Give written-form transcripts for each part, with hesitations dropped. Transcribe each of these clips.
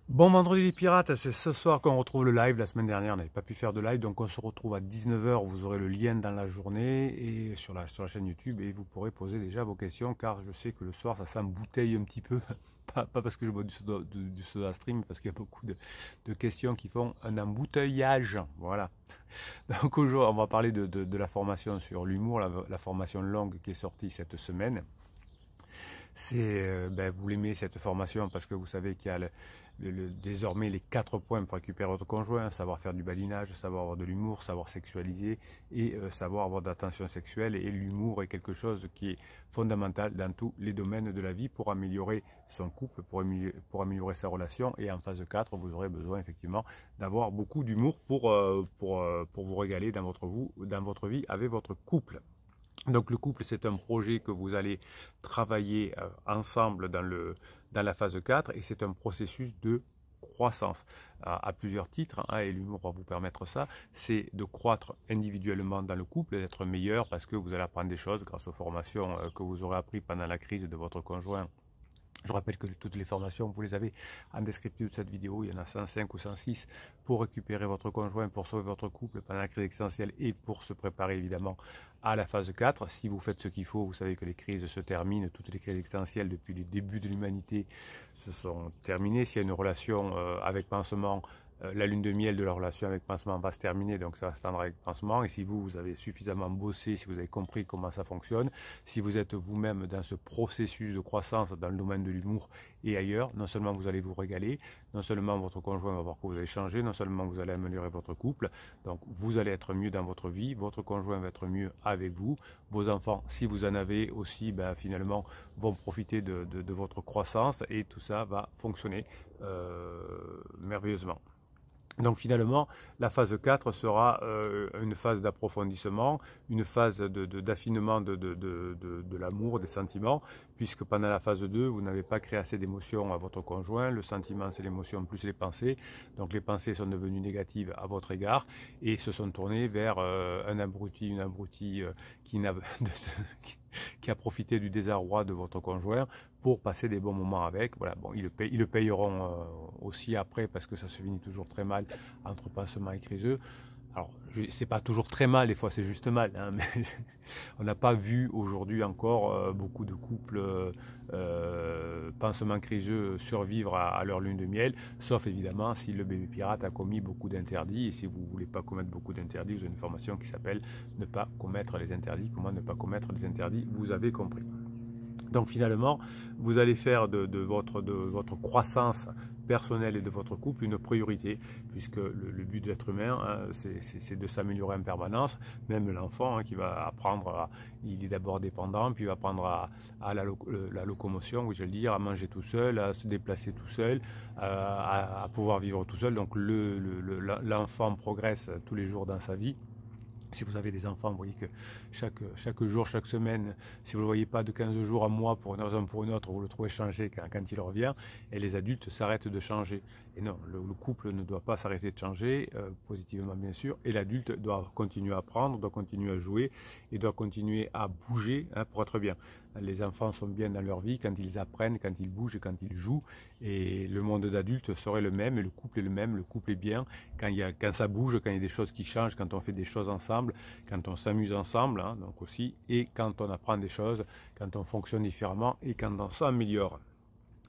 Bon vendredi les pirates, c'est ce soir qu'on retrouve le live. La semaine dernière on n'avait pas pu faire de live, donc on se retrouve à 19h, vous aurez le lien dans la journée et sur la chaîne YouTube et vous pourrez poser déjà vos questions car je sais que le soir ça s'embouteille un petit peu, pas parce que je bois du soda stream, mais parce qu'il y a beaucoup de questions qui font un embouteillage, voilà. Donc aujourd'hui on va parler de la formation sur l'humour, la formation longue qui est sortie cette semaine. Vous l'aimez cette formation parce que vous savez qu'il y a désormais les 4 points pour récupérer votre conjoint: savoir faire du badinage, savoir avoir de l'humour, savoir sexualiser et savoir avoir de l'attention sexuelle. Et l'humour est quelque chose qui est fondamental dans tous les domaines de la vie pour améliorer son couple, pour améliorer sa relation. Et en phase 4, vous aurez besoin effectivement d'avoir beaucoup d'humour pour vous régaler dans votre vie avec votre couple. Donc le couple, c'est un projet que vous allez travailler ensemble dans la phase 4 et c'est un processus de croissance à plusieurs titres, hein, et l'humour va vous permettre ça, c'est de croître individuellement dans le couple, d'être meilleur parce que vous allez apprendre des choses grâce aux formations que vous aurez apprises pendant la crise de votre conjoint. Je rappelle que toutes les formations, vous les avez en descriptif de cette vidéo. Il y en a 105 ou 106 pour récupérer votre conjoint, pour sauver votre couple pendant la crise existentielle et pour se préparer évidemment à la phase 4. Si vous faites ce qu'il faut, vous savez que les crises se terminent. Toutes les crises existentielles depuis le début de l'humanité se sont terminées. S'il y a une relation avec pansement, la lune de miel de la relation avec pansement va se terminer, donc ça va se tendre avec pansement. Et si vous avez suffisamment bossé, si vous avez compris comment ça fonctionne, si vous êtes vous-même dans ce processus de croissance dans le domaine de l'humour et ailleurs, non seulement vous allez vous régaler, non seulement votre conjoint va voir que vous allez changer, non seulement vous allez améliorer votre couple, donc vous allez être mieux dans votre vie, votre conjoint va être mieux avec vous, vos enfants, si vous en avez aussi, finalement, vont profiter de votre croissance et tout ça va fonctionner merveilleusement. Donc finalement, la phase 4 sera une phase d'approfondissement, une phase d'affinement de l'amour, des sentiments, puisque pendant la phase 2, vous n'avez pas créé assez d'émotions à votre conjoint. Le sentiment, c'est l'émotion plus les pensées. Donc les pensées sont devenues négatives à votre égard et se sont tournées vers un abruti, une abrutie qui a profité du désarroi de votre conjoint pour passer des bons moments avec. Voilà, bon, ils le payeront aussi après parce que ça se finit toujours très mal entre pansement et criseux. Alors, c'est pas toujours très mal, des fois c'est juste mal, hein, mais on n'a pas vu aujourd'hui encore beaucoup de couples pansement criseux survivre à leur lune de miel, sauf évidemment si le bébé pirate a commis beaucoup d'interdits. Et si vous ne voulez pas commettre beaucoup d'interdits, vous avez une formation qui s'appelle Ne pas commettre les interdits. Comment ne pas commettre les interdits, vous avez compris. Donc finalement, vous allez faire de votre croissance personnelle et de votre couple une priorité, puisque le but de l'être humain, hein, c'est de s'améliorer en permanence. Même l'enfant, hein, qui va apprendre, il est d'abord dépendant, puis il va apprendre à la locomotion, oui, je vais le dire, à manger tout seul, à se déplacer tout seul, à pouvoir vivre tout seul. Donc l'enfant progresse tous les jours dans sa vie. Si vous avez des enfants, vous voyez que chaque jour, chaque semaine, si vous ne le voyez pas de 15 jours à mois pour une raison ou pour une autre, vous le trouvez changer quand il revient, et les adultes s'arrêtent de changer. Et non, le couple ne doit pas s'arrêter de changer, positivement bien sûr, et l'adulte doit continuer à apprendre, doit continuer à jouer, et doit continuer à bouger, hein, pour être bien. Les enfants sont bien dans leur vie quand ils apprennent, quand ils bougent et quand ils jouent, et le monde d'adulte serait le même, et le couple est le même, le couple est bien quand ça bouge, quand il y a des choses qui changent, quand on fait des choses ensemble, quand on s'amuse ensemble, hein, donc aussi, et quand on apprend des choses, quand on fonctionne différemment et quand on s'améliore.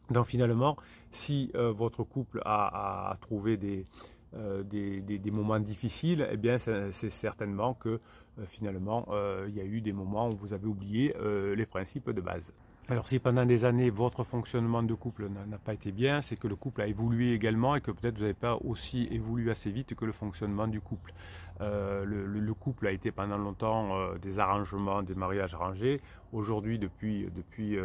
Donc finalement, si votre couple a trouvé des moments difficiles, eh bien c'est certainement que finalement il y a eu des moments où vous avez oublié les principes de base. Alors si pendant des années votre fonctionnement de couple n'a pas été bien, c'est que le couple a évolué également et que peut-être vous n'avez pas aussi évolué assez vite que le fonctionnement du couple. Le couple a été pendant longtemps des arrangements, des mariages arrangés. Aujourd'hui, depuis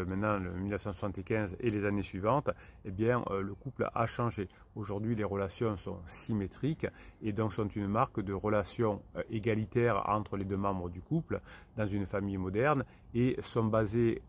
maintenant 1975 et les années suivantes, eh bien, le couple a changé. Aujourd'hui, les relations sont symétriques et donc sont une marque de relation égalitaire entre les deux membres du couple dans une famille moderne et sont basées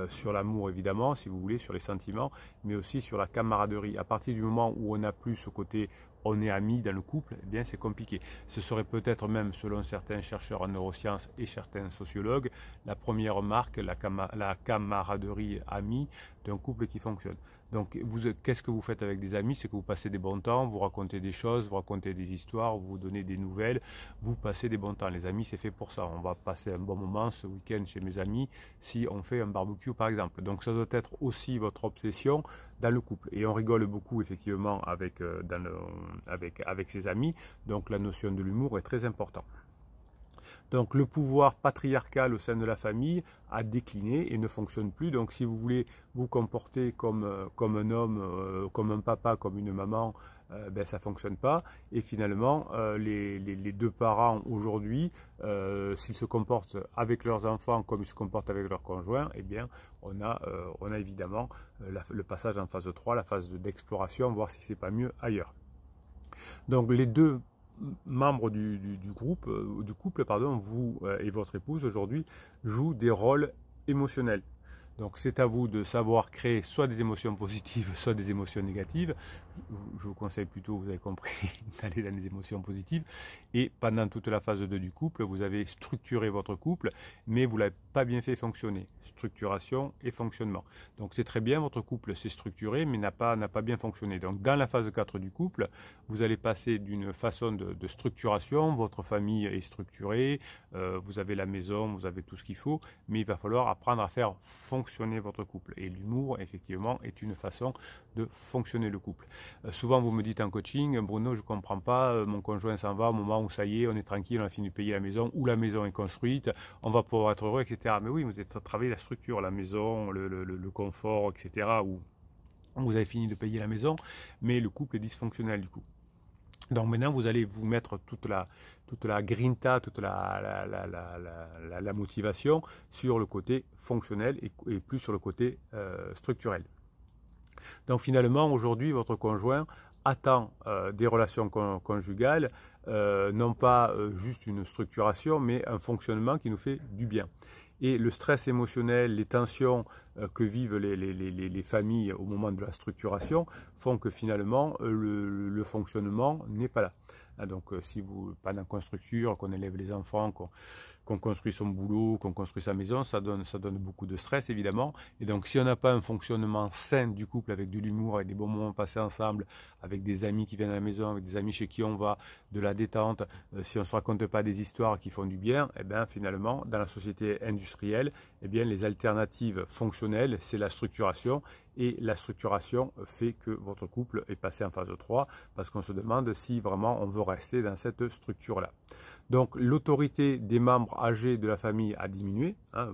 sur l'amour évidemment, si vous voulez, sur les sentiments, mais aussi sur la camaraderie. À partir du moment où on n'a plus ce côté on est amis dans le couple, eh bien c'est compliqué. Ce serait peut-être même, selon certains chercheurs en neurosciences et certains sociologues, la première marque, la camaraderie amie d'un couple qui fonctionne. Donc, qu'est-ce que vous faites avec des amis? C'est que vous passez des bons temps, vous racontez des choses, vous racontez des histoires, vous donnez des nouvelles, vous passez des bons temps. Les amis, c'est fait pour ça. On va passer un bon moment ce week-end chez mes amis si on fait un barbecue, par exemple. Donc, ça doit être aussi votre obsession dans le couple. Et on rigole beaucoup, effectivement, avec ses amis. Donc, la notion de l'humour est très importante. Donc le pouvoir patriarcal au sein de la famille a décliné et ne fonctionne plus. Donc si vous voulez vous comporter comme un homme, comme un papa, comme une maman, ben, ça ne fonctionne pas. Et finalement, les deux parents aujourd'hui, s'ils se comportent avec leurs enfants comme ils se comportent avec leurs conjoints, eh bien on a évidemment le passage en phase 3, la phase d'exploration, voir si c'est pas mieux ailleurs. Donc les deux membres du couple, vous et votre épouse aujourd'hui, jouent des rôles émotionnels. Donc c'est à vous de savoir créer soit des émotions positives, soit des émotions négatives. Je vous conseille plutôt, vous avez compris, d'aller dans les émotions positives. Et pendant toute la phase 2 du couple, vous avez structuré votre couple, mais vous ne l'avez pas bien fait fonctionner. Structuration et fonctionnement. Donc c'est très bien, votre couple s'est structuré, mais n'a pas bien fonctionné. Donc dans la phase 4 du couple, vous allez passer d'une façon de structuration, votre famille est structurée, vous avez la maison, vous avez tout ce qu'il faut, mais il va falloir apprendre à faire fonctionner votre couple. Et l'humour, effectivement, est une façon de fonctionner le couple. Souvent, vous me dites en coaching, Bruno, je ne comprends pas, mon conjoint s'en va au moment où ça y est, on est tranquille, on a fini de payer la maison, ou la maison est construite, on va pouvoir être heureux, etc. Mais oui, vous êtes travaillé la structure, la maison, le confort, etc. Où vous avez fini de payer la maison, mais le couple est dysfonctionnel du coup. Donc maintenant, vous allez vous mettre toute la grinta, toute la motivation sur le côté fonctionnel et plus sur le côté structurel. Donc finalement, aujourd'hui, votre conjoint attend des relations conjugales, non pas juste une structuration, mais un fonctionnement qui nous fait du bien. Et le stress émotionnel, les tensions que vivent les familles au moment de la structuration font que finalement le fonctionnement n'est pas là. Donc si vous, pendant qu'on structure, qu'on élève les enfants, qu'on construit son boulot, qu'on construit sa maison, ça donne beaucoup de stress évidemment. Et donc si on n'a pas un fonctionnement sain du couple avec de l'humour, avec des bons moments passés ensemble, avec des amis qui viennent à la maison, avec des amis chez qui on va, de la détente, si on ne se raconte pas des histoires qui font du bien, eh bien finalement dans la société industrielle, eh bien les alternatives fonctionnelles, c'est la structuration. Et la structuration fait que votre couple est passé en phase 3 parce qu'on se demande si vraiment on veut rester dans cette structure-là. Donc l'autorité des membres âgés de la famille a diminué, hein,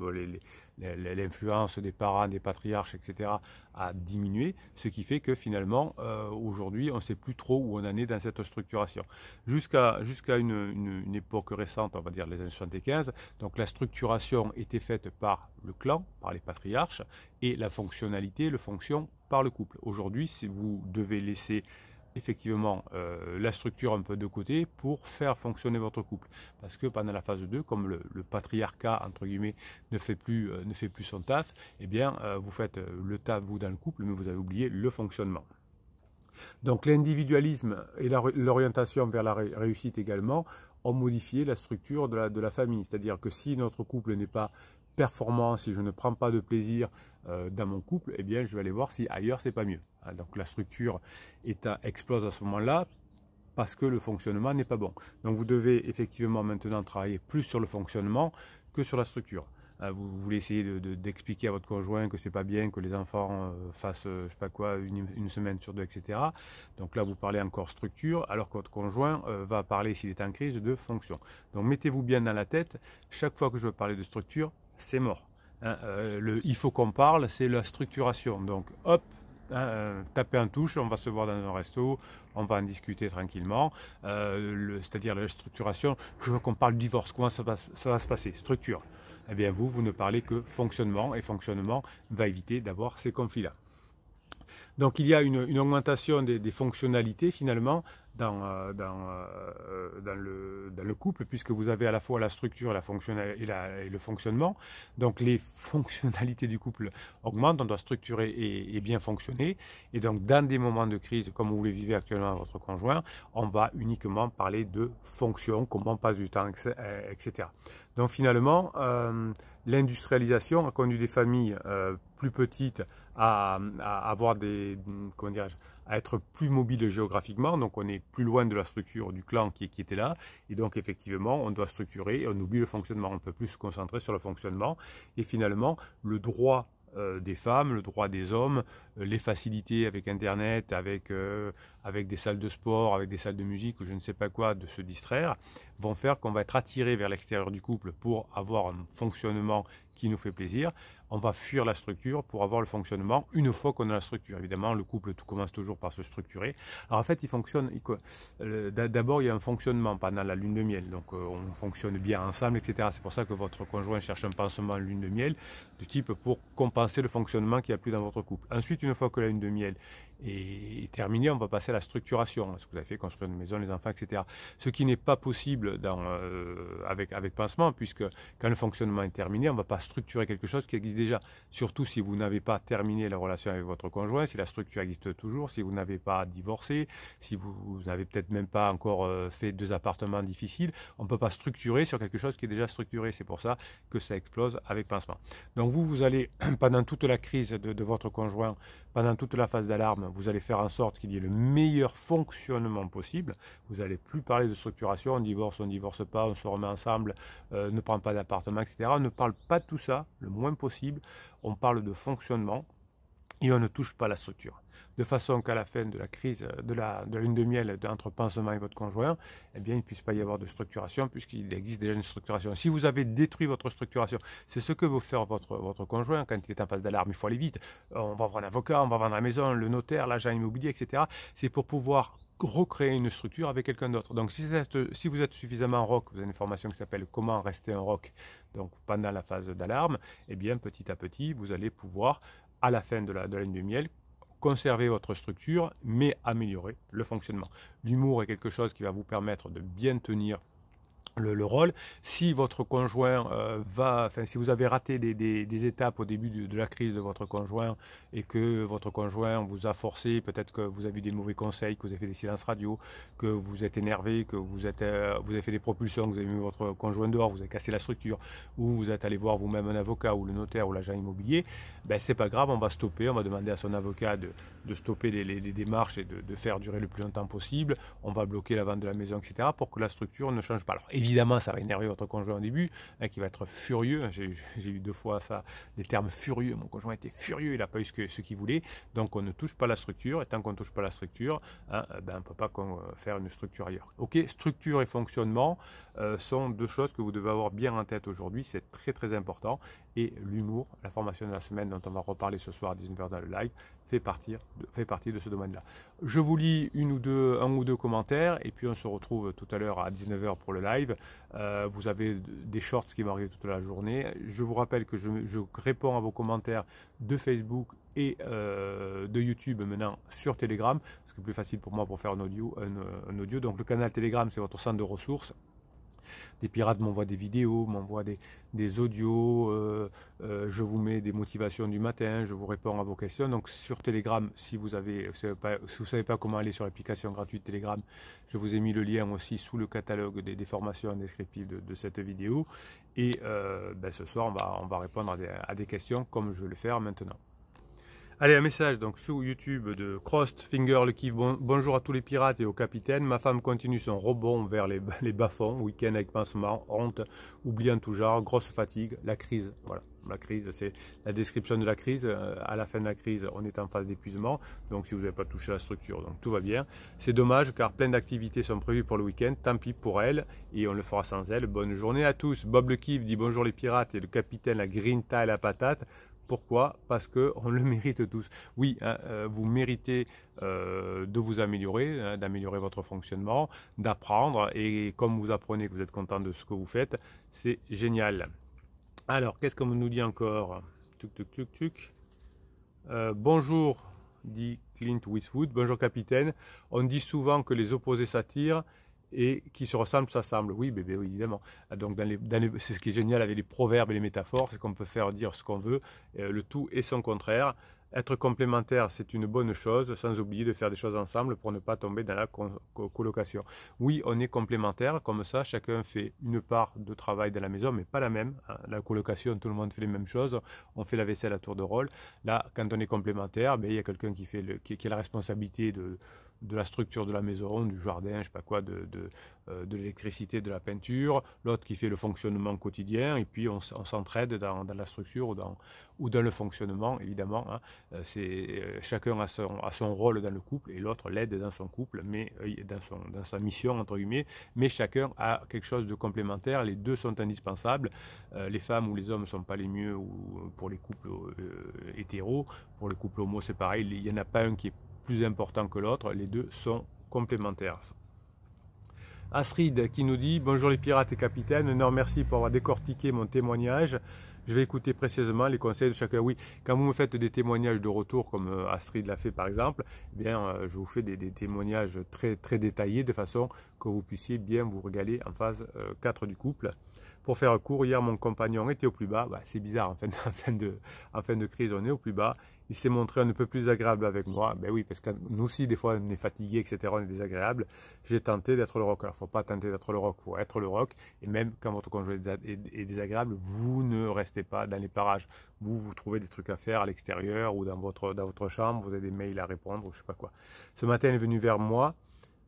l'influence des parents, des patriarches, etc. a diminué, ce qui fait que finalement aujourd'hui on ne sait plus trop où on en est dans cette structuration. Jusqu'à une époque récente, on va dire les années 75, donc la structuration était faite par le clan, par les patriarches, et la fonctionnalité, le fonction par le couple. Aujourd'hui, si vous devez laisser effectivement la structure un peu de côté pour faire fonctionner votre couple. Parce que pendant la phase 2, comme le patriarcat, entre guillemets, ne fait plus son taf, eh bien, vous faites le taf, vous, dans le couple, mais vous avez oublié le fonctionnement. Donc l'individualisme et l'orientation vers la réussite également ont modifié la structure de la famille. C'est-à-dire que si notre couple n'est pas performant, si je ne prends pas de plaisir dans mon couple, eh bien je vais aller voir si ailleurs c'est pas mieux. Donc la structure explose à ce moment-là parce que le fonctionnement n'est pas bon. Donc vous devez effectivement maintenant travailler plus sur le fonctionnement que sur la structure. Vous voulez essayer d'expliquer à votre conjoint que c'est pas bien que les enfants fassent je sais pas quoi une semaine sur deux, etc. Donc là vous parlez encore structure, alors que votre conjoint va parler, s'il est en crise, de fonction. Donc mettez-vous bien dans la tête, chaque fois que je veux parler de structure, c'est mort. Il faut qu'on parle, c'est la structuration. Donc hop, tapez en touche, on va se voir dans un resto, on va en discuter tranquillement. C'est-à-dire la structuration, je veux qu'on parle du divorce, comment ça va se passer, structure. Eh bien vous ne parlez que fonctionnement, et fonctionnement va éviter d'avoir ces conflits-là. Donc il y a une augmentation des fonctionnalités finalement le couple, puisque vous avez à la fois la structure et le fonctionnement. Donc les fonctionnalités du couple augmentent, on doit structurer et bien fonctionner. Et donc dans des moments de crise, comme vous les vivez actuellement avec votre conjoint, on va uniquement parler de fonction, comment on passe du temps, etc. Donc finalement, l'industrialisation a conduit des familles plus petites à avoir comment dirais-je, à être plus mobiles géographiquement, donc on est plus loin de la structure du clan qui était là, et donc effectivement on doit structurer et on oublie le fonctionnement, on ne peut plus se concentrer sur le fonctionnement, et finalement le droit des femmes, le droit des hommes, les facilités avec Internet, avec des salles de sport, avec des salles de musique ou je ne sais pas quoi, de se distraire, vont faire qu'on va être attiré vers l'extérieur du couple pour avoir un fonctionnement qui nous fait plaisir. On va fuir la structure pour avoir le fonctionnement une fois qu'on a la structure. Évidemment, le couple tout commence toujours par se structurer. Alors en fait, d'abord, il y a un fonctionnement pendant la lune de miel. Donc on fonctionne bien ensemble, etc. C'est pour ça que votre conjoint cherche un pansement lune de miel de type pour compenser le fonctionnement qu'il n'y a plus dans votre couple. Ensuite, une fois que la lune de miel est terminée, on va passer à la structuration. Ce que vous avez fait, construire une maison, les enfants, etc. Ce qui n'est pas possible avec pansement, puisque quand le fonctionnement est terminé, on ne va pas structurer quelque chose qui existe déjà. Surtout si vous n'avez pas terminé la relation avec votre conjoint, si la structure existe toujours, si vous n'avez pas divorcé, si vous n'avez peut-être même pas encore fait 2 appartements difficiles, on ne peut pas structurer sur quelque chose qui est déjà structuré. C'est pour ça que ça explose avec pansement. Donc vous allez, pendant toute la crise de votre conjoint, pendant toute la phase d'alarme, vous allez faire en sorte qu'il y ait le meilleur fonctionnement possible. Vous n'allez plus parler de structuration, on divorce pas, on se remet ensemble, ne prend pas d'appartement, etc. On ne parle pas de tout ça, le moins possible. On parle de fonctionnement et on ne touche pas la structure. De façon qu'à la fin de la crise, de la lune de miel entre pansement et votre conjoint, eh bien, il ne puisse pas y avoir de structuration puisqu'il existe déjà une structuration. Si vous avez détruit votre structuration, c'est ce que veut faire votre conjoint quand il est en phase d'alarme, il faut aller vite. On va voir un avocat, on va vendre la maison, le notaire, l'agent immobilier, etc. C'est pour pouvoir recréer une structure avec quelqu'un d'autre. Donc si vous êtes suffisamment rock, vous avez une formation qui s'appelle Comment rester un rock, donc pendant la phase d'alarme, eh bien petit à petit, vous allez pouvoir, à la fin de la lune de miel, conserver votre structure, mais améliorer le fonctionnement. L'humour est quelque chose qui va vous permettre de bien tenir le rôle. Si votre conjoint si vous avez raté des étapes au début de la crise de votre conjoint et que votre conjoint vous a forcé, peut-être que vous avez eu des mauvais conseils, que vous avez fait des silences radio, que vous êtes énervé, que vous avez fait des propulsions, que vous avez mis votre conjoint dehors, vous avez cassé la structure, ou vous êtes allé voir vous-même un avocat ou le notaire ou l'agent immobilier, ben c'est pas grave, on va stopper, on va demander à son avocat de stopper les démarches et de faire durer le plus longtemps possible, on va bloquer la vente de la maison, etc. pour que la structure ne change pas. Alors évidemment, ça va énerver votre conjoint au début, qui va être furieux. J'ai eu 2 fois ça, des termes furieux. Mon conjoint était furieux, il n'a pas eu ce qu'il voulait. Donc on ne touche pas la structure, et tant qu'on ne touche pas la structure, on ne peut pas faire une structure ailleurs. Ok, structure et fonctionnement sont 2 choses que vous devez avoir bien en tête aujourd'hui, c'est très très important. Et l'humour, la formation de la semaine dont on va reparler ce soir à 19h dans le live, fait partie de ce domaine-là. Je vous lis un ou deux commentaires et puis on se retrouve tout à l'heure à 19h pour le live. Vous avez des shorts qui vont arriver toute la journée. Je vous rappelle que je réponds à vos commentaires de Facebook et de YouTube maintenant sur Telegram. C'est plus facile pour moi pour faire un audio. Donc le canal Telegram, c'est votre centre de ressources. Des pirates m'envoient des vidéos, m'envoient des audios, je vous mets des motivations du matin, je vous réponds à vos questions. Donc sur Telegram, si vous ne savez pas comment aller sur l'application gratuite Telegram, je vous ai mis le lien aussi sous le catalogue des formations descriptives de cette vidéo. Et ce soir, on va répondre à des questions comme je vais le faire maintenant. Allez, un message donc sur YouTube de Crossed Finger le kiff. Bonjour à tous les pirates et au capitaine. Ma femme continue son rebond vers les bas-fonds. Week-end avec pansement, honte, oubli en tout genre, grosse fatigue, la crise. Voilà, la crise, c'est la description de la crise. À la fin de la crise, on est en phase d'épuisement. Donc si vous n'avez pas touché la structure, donc tout va bien. C'est dommage car plein d'activités sont prévues pour le week-end. Tant pis pour elle et on le fera sans elle. Bonne journée à tous. Bob le kiff dit bonjour les pirates et le capitaine la grinta et la patate. Pourquoi? Parce qu'on le mérite tous. Oui, vous méritez de vous améliorer, d'améliorer votre fonctionnement, d'apprendre. Et comme vous apprenez que vous êtes content de ce que vous faites, c'est génial. Alors, qu'est-ce qu'on nous dit encore? Bonjour dit Clint Eastwood. Bonjour capitaine. On dit souvent que les opposés s'attirent et qui se ressemblent s'assemblent. Oui, bébé, oui, évidemment. Donc c'est ce qui est génial avec les proverbes et les métaphores, c'est qu'on peut faire dire ce qu'on veut, le tout et son contraire. Être complémentaire, c'est une bonne chose, sans oublier de faire des choses ensemble pour ne pas tomber dans la colocation. Oui, on est complémentaires, comme ça, chacun fait une part de travail de la maison, mais pas la même. La colocation, tout le monde fait les mêmes choses, on fait la vaisselle à tour de rôle. Là, quand on est complémentaire, ben, il y a quelqu'un qui a la responsabilité de la structure de la maison, du jardin, je ne sais pas quoi, de l'électricité, de la peinture, l'autre qui fait le fonctionnement quotidien, et puis on s'entraide dans la structure ou dans le fonctionnement, évidemment. Hein. Chacun a son rôle dans le couple, et l'autre l'aide dans son couple, mais dans sa mission, entre guillemets, mais chacun a quelque chose de complémentaire, les deux sont indispensables. Les femmes ou les hommes ne sont pas les mieux pour les couples hétéros, pour les couples homo c'est pareil, il n'y en a pas un qui est plus important que l'autre, les deux sont complémentaires. Astrid qui nous dit « Bonjour les pirates et capitaines, non merci pour avoir décortiqué mon témoignage. Je vais écouter précisément les conseils de chacun. » Oui, quand vous me faites des témoignages de retour, comme Astrid l'a fait par exemple, eh bien, je vous fais des témoignages très, très détaillés de façon que vous puissiez bien vous régaler en phase 4 du couple. Pour faire court, hier mon compagnon était au plus bas. Bah, c'est bizarre, en fin de crise, on est au plus bas. Il s'est montré un peu plus agréable avec moi. Ben oui, parce que nous aussi, des fois, on est fatigué, etc., on est désagréable. J'ai tenté d'être le rock. Alors, il ne faut pas tenter d'être le rock, il faut être le rock. Et même quand votre conjoint est désagréable, vous ne restez pas dans les parages. Vous trouvez des trucs à faire à l'extérieur ou dans votre chambre, vous avez des mails à répondre ou je ne sais pas quoi. Ce matin, il est venu vers moi.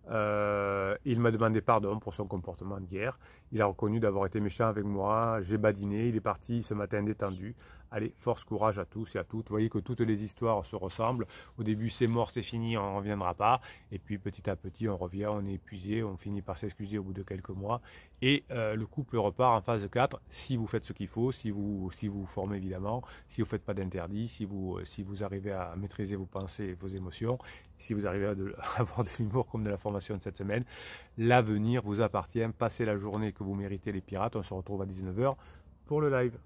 Il m'a demandé pardon pour son comportement d'hier. Il a reconnu d'avoir été méchant avec moi. J'ai badiné. Il est parti ce matin détendu. Allez, force, courage à tous et à toutes. Vous voyez que toutes les histoires se ressemblent. Au début, c'est mort, c'est fini, on ne reviendra pas. Et puis petit à petit, on revient, on est épuisé, on finit par s'excuser au bout de quelques mois. Et le couple repart en phase 4 si vous faites ce qu'il faut, si vous formez évidemment, si vous ne faites pas d'interdit, si vous arrivez à maîtriser vos pensées et vos émotions, si vous arrivez à avoir de l'humour comme de la formation de cette semaine. L'avenir vous appartient. Passez la journée que vous méritez les pirates. On se retrouve à 19 h pour le live.